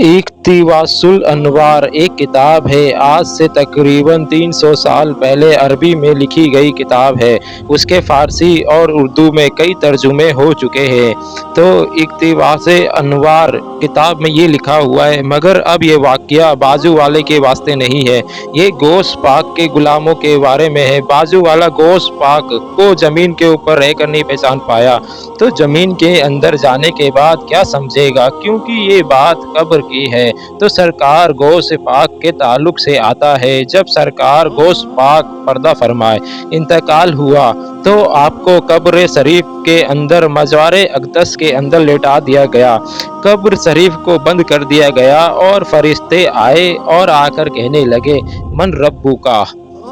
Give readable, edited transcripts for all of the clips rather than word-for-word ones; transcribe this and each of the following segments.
इक़्तिबासुल अनवार एक किताब है। आज से तकरीबन 300 साल पहले अरबी में लिखी गई किताब है। उसके फ़ारसी और उर्दू में कई तर्जुमे हो चुके हैं। तो इक़्तिबास अनवार किताब में ये लिखा हुआ है, मगर अब ये वाक़या बाजू वाले के वास्ते नहीं है। ये गौस पाक के ग़ुलामों के बारे में है। बाजू वाला गौस पाक को ज़मीन के ऊपर रहकर नहीं पहचान पाया, तो ज़मीन के अंदर जाने के बाद क्या समझेगा, क्योंकि ये बात कब्र की है। तो सरकार गौस पाक के ताल्लुक से आता है। जब सरकार गौस पाक पर्दा फरमाए इंतकाल हुआ, तो आपको कब्र शरीफ के अंदर मज़ारे अक़दस के अंदर लेटा दिया गया। कब्र शरीफ को बंद कर दिया गया और फरिश्ते आए और आकर कहने लगे, मन रब्बू का।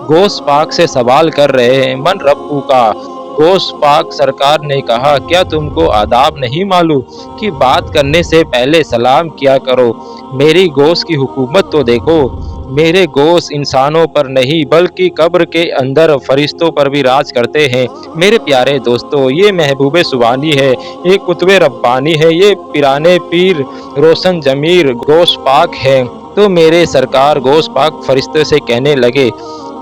गौस पाक से सवाल कर रहे हैं, मन रब्बू का। गौस पाक सरकार ने कहा, क्या तुमको आदाब नहीं मालूम कि बात करने से पहले सलाम किया करो। मेरी गौस की हुकूमत तो देखो। मेरे गौस इंसानों पर नहीं बल्कि कब्र के अंदर फरिश्तों पर भी राज करते हैं। मेरे प्यारे दोस्तों, ये महबूब सुबानी है, ये कुतुब रब्बानी है, ये पिराने पीर रोशन जमीर गौस पाक है। तो मेरे सरकार गौस पाक फरिश्ते से कहने लगे,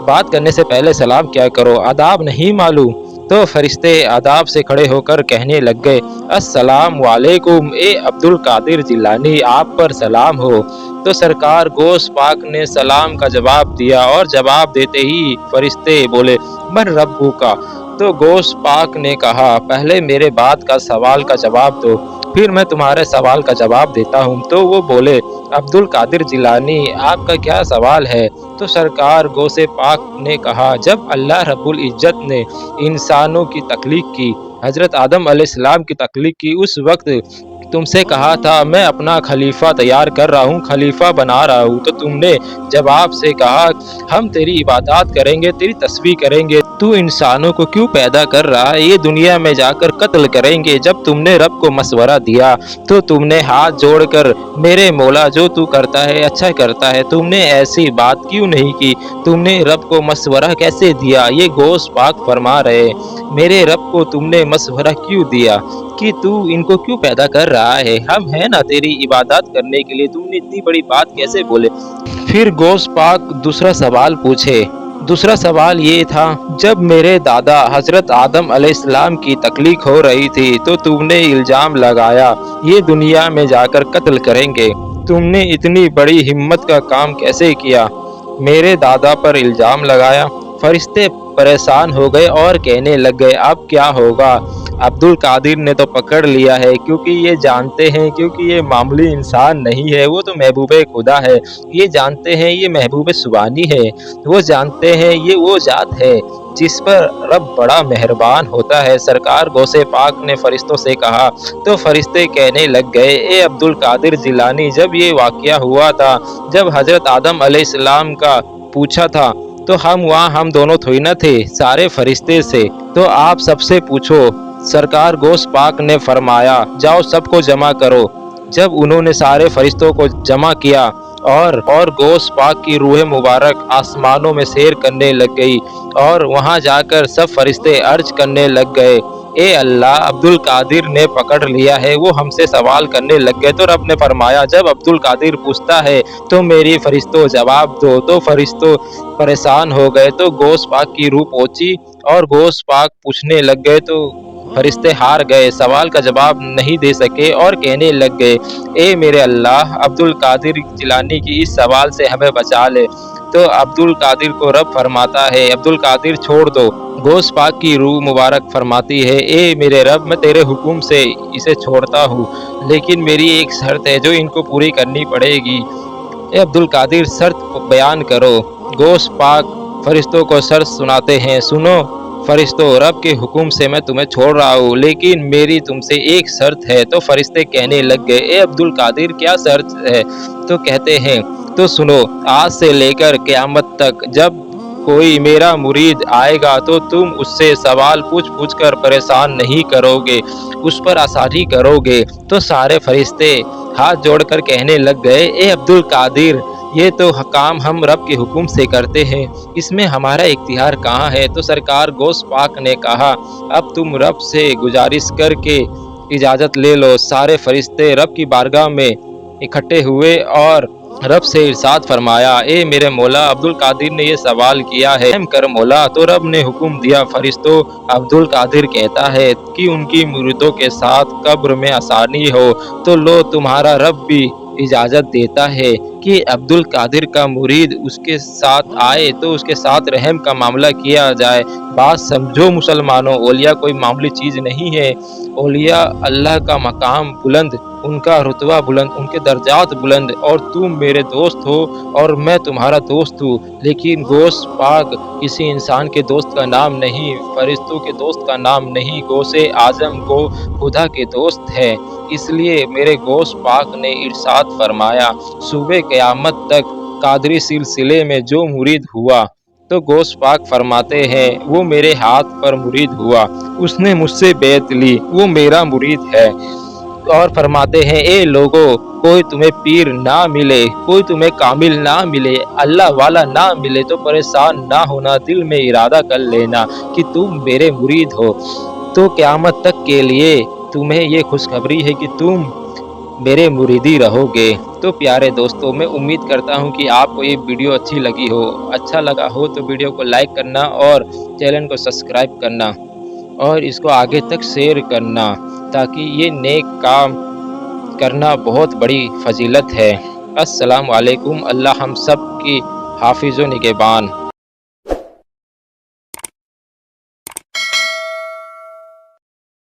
बात करने से पहले सलाम किया करो, आदाब नहीं मालूम। तो फरिश्ते आदाब से खड़े होकर कहने लग गए, अस्सलाम वालेकुम, ए अब्दुल कादिर जिलानी, आप पर सलाम हो। तो सरकार गौस पाक ने सलाम का जवाब दिया और जवाब देते ही फरिश्ते बोले, मन रब्बू का। तो गौस पाक ने कहा, पहले मेरे बात का सवाल का जवाब दो, फिर मैं तुम्हारे सवाल का जवाब देता हूँ। तो वो बोले, अब्दुल कादिर जिलानी, आपका क्या सवाल है। तो सरकार गौसे पाक ने कहा, जब अल्लाह रब्बुल इज़्ज़त ने इंसानों की तख्लीक की, हज़रत आदम अलैहिस्सलाम की तख्लीक की, उस वक्त तुमसे कहा था मैं अपना खलीफा तैयार कर रहा हूँ, खलीफा बना रहा हूँ, तो तुमने जवाब से कहा, हम तेरी इबादत करेंगे, तेरी तस्बीह करेंगे। तू इंसानों को क्यों पैदा कर रहा है, ये दुनिया में जाकर कत्ल करेंगे। जब तुमने रब को मशवरा दिया तो तुमने हाथ जोड़कर, मेरे मौला जो तू करता है अच्छा करता है, तुमने ऐसी बात क्यों नहीं की। तुमने रब को मशवरा कैसे दिया। ये गौस पाक फरमा रहे, मेरे रब को तुमने मशवरा क्यों दिया कि तू इनको क्यों पैदा कर रहा है, हम हैं ना तेरी इबादत करने के लिए, तुमने इतनी बड़ी बात कैसे बोले। फिर गौस पाक दूसरा सवाल पूछे। दूसरा सवाल ये था, जब मेरे दादा हज़रत आदम अलैहिस्सलाम की तख्लीक हो रही थी तो तुमने इल्ज़ाम लगाया ये दुनिया में जाकर कत्ल करेंगे, तुमने इतनी बड़ी हिम्मत का काम कैसे किया। मेरे दादा पर इल्ज़ाम लगाया। फरिश्ते परेशान हो गए और कहने लग गए, अब क्या होगा। अब्दुल कादिर ने तो पकड़ लिया है, क्योंकि ये जानते हैं, क्योंकि ये मामूली इंसान नहीं है, वो तो महबूब खुदा है। ये जानते हैं ये महबूब सुबानी है, वो जानते हैं ये वो ज़ात है जिस पर रब बड़ा मेहरबान होता है। सरकार गौसे पाक ने फरिश्तों से कहा, तो फरिश्ते कहने लग गए, ए अब्दुल कादिर जिलानी, जब ये वाक़या हुआ था, जब हज़रत आदम अलैहिस्सलाम का पूछा था, तो हम दोनों थोड़ी ना थे, सारे फरिश्ते से, तो आप सबसे पूछो। सरकार गौस पाक ने फरमाया, जाओ सबको जमा करो। जब उन्होंने सारे फरिश्तों को जमा किया और गौस पाक की रूह मुबारक आसमानों में सैर करने लग गई और वहां जाकर सब फरिश्ते अर्ज करने लग गए, ए अल्लाह, अब्दुल कादिर ने पकड़ लिया है, वो हमसे सवाल करने लग गए। तो रब ने फरमाया, जब अब्दुल कादिर पूछता है तो मेरी फरिश्तों जवाब दो। तो फरिश्तों परेशान हो गए, तो गौस पाक की रूह पहुंची और गौस पाक पूछने लग गए, तो फरिश्ते हार गए, सवाल का जवाब नहीं दे सके और कहने लग गए, ए मेरे अल्लाह, अब्दुल कादिर जिलानी की इस सवाल से हमें बचा ले। तो अब्दुल कादिर को रब फरमाता है, अब्दुल कादिर छोड़ दो। गौस पाक की रूह मुबारक फरमाती है, ए मेरे रब, मैं तेरे हुक्म से इसे छोड़ता हूँ, लेकिन मेरी एक शर्त है जो इनको पूरी करनी पड़ेगी। ए अब्दुल कादिर, शर्त बयान करो। गौस पाक फरिश्तों को शर्त सुनाते हैं, सुनो फरिश्तों, रब के हुक्म से मैं तुम्हें छोड़ रहा हूँ, लेकिन मेरी तुमसे एक शर्त है। तो फरिश्ते कहने लग गए, ए अब्दुल कादिर, क्या शर्त है। तो कहते हैं, तो सुनो, आज से लेकर क़यामत तक जब कोई मेरा मुरीद आएगा तो तुम उससे सवाल पूछ कर परेशान नहीं करोगे, उस पर आसानी करोगे। तो सारे फरिश्ते हाथ जोड़कर कहने लग गए, ए अब्दुल कादिर, ये तो काम हम रब के हुक्म से करते हैं, इसमें हमारा इख्तियार कहाँ है। तो सरकार गौस पाक ने कहा, अब तुम रब से गुजारिश करके इजाज़त ले लो। सारे फरिश्ते रब की बारगाह में इकट्ठे हुए और रब से इरशाद फरमाया, ए मेरे मौला, अब्दुल कादिर ने ये सवाल किया है, रहम कर मौला। तो रब ने हुक्म दिया, फरिश्तों, अब्दुल कादिर कहता है कि उनकी मुरीदों के साथ कब्र में आसानी हो। तो लो, तुम्हारा रब भी इजाज़त देता है कि अब्दुल कादिर का मुरीद उसके साथ आए तो उसके साथ रहम का मामला किया जाए। बात समझो मुसलमानों, औलिया कोई मामूली चीज़ नहीं है। औलिया अल्लाह का मकाम बुलंद, उनका रुतबा बुलंद, उनके दर्जात बुलंद, और तुम मेरे दोस्त हो और मैं तुम्हारा दोस्त हूँ। लेकिन गौस पाक किसी इंसान के दोस्त का नाम नहीं, फरिश्तों के दोस्त का नाम नहीं, गौसे आज़म को खुदा के दोस्त है। इसलिए मेरे गौस पाक ने इरशाद फरमाया, सुबह क़यामत तक कादरी सिलसिले में जो मुरीद हुआ, तो गौस पाक फरमाते हैं, वो मेरे हाथ पर मुरीद हुआ, उसने मुझसे बैत ली, वो मेरा मुरीद है। और फरमाते हैं, ए लोगो, कोई तुम्हें पीर ना मिले, कोई तुम्हें कामिल ना मिले, अल्लाह वाला ना मिले तो परेशान ना होना, दिल में इरादा कर लेना कि तुम मेरे मुरीद हो, तो क़यामत तक के लिए तुम्हें ये खुशखबरी है कि तुम मेरे मुरीदी रहोगे। तो प्यारे दोस्तों, मैं उम्मीद करता हूँ कि आपको ये वीडियो अच्छी लगी हो। अच्छा लगा हो तो वीडियो को लाइक करना और चैनल को सब्सक्राइब करना और इसको आगे तक शेयर करना, ताकि ये नेक काम करना बहुत बड़ी फजीलत है। अस्सलाम वालेकुम। अल्लाह हम सब की हाफिज़ व निगहबान।